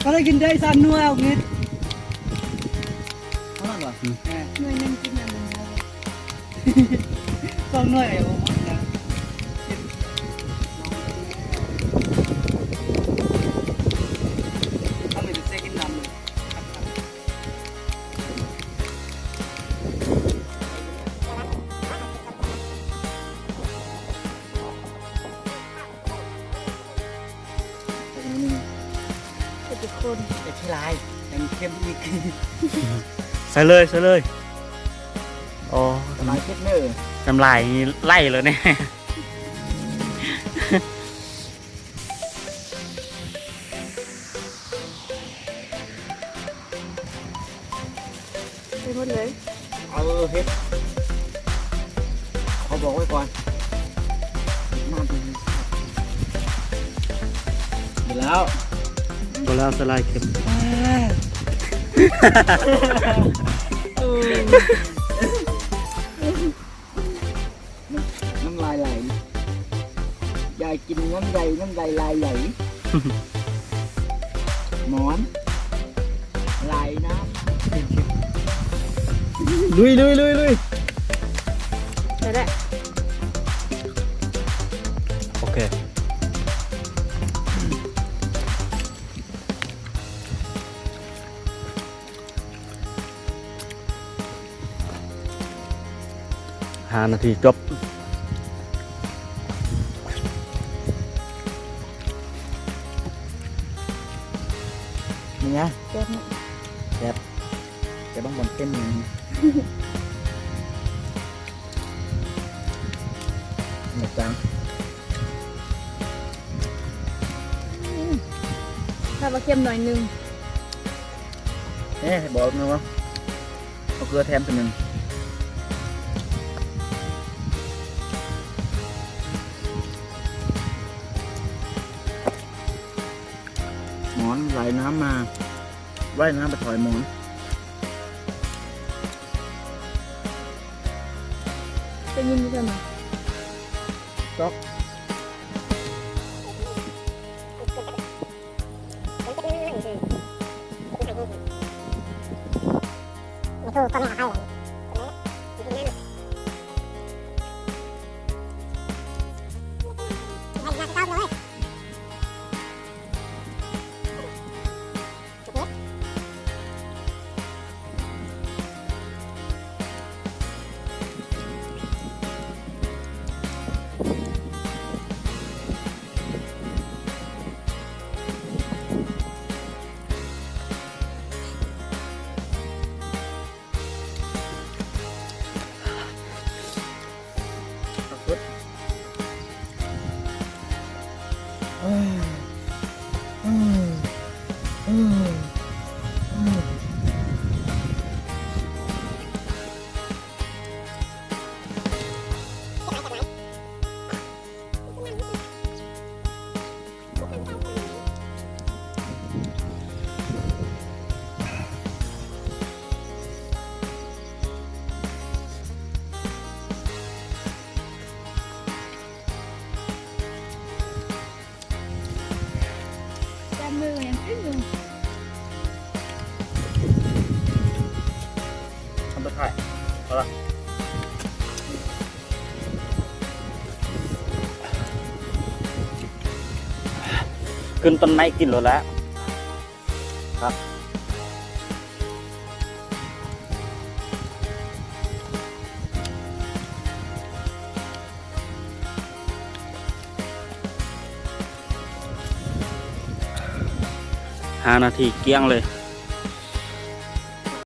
ก็ได้กินได้สันนัวเอางี้เท่านั้นวะหน่วยนึงกินอย่างนึงสองหน่วยโอ้โหนะทำไมถึงเซ็กินน้ำเลยเด็กที่ลายแต่มันเข้มอีกใส่เลยใส่เลยโอ้ สมัยเช็ดเนื้อ น้ำลายไล่เลยเนี่ย ไปหมดเลย เฮ็ดเขาบอกไว้ก่อนมาดูเดี๋ยวแล้ว ก็แล้วสลายเข็ม น้ำลายไหลยายกินน้ำใยลายไหลหมอนลายน้ำลุย ได้แหละ โอเค5 นาทีจบนี่ไง แซ่บเนาะ จะต้องบนเต้นนี้หมดจัง ถ้าว่าเค็มหน่อยนึง บอกนะว่าเอาเกลือแทมตัวหนึ่งหมอนไหลน้ำมาว่ายน้ำไปถอยหมอน จะยินดีใช่ไหม ก๊อก แซ่บมือยังขึ้นอยู่ ทำตัวถ่ายเอาละขึ้นต้นไม้กินหมดแล้วครับ 5 นาทีเกลี้ยงเลย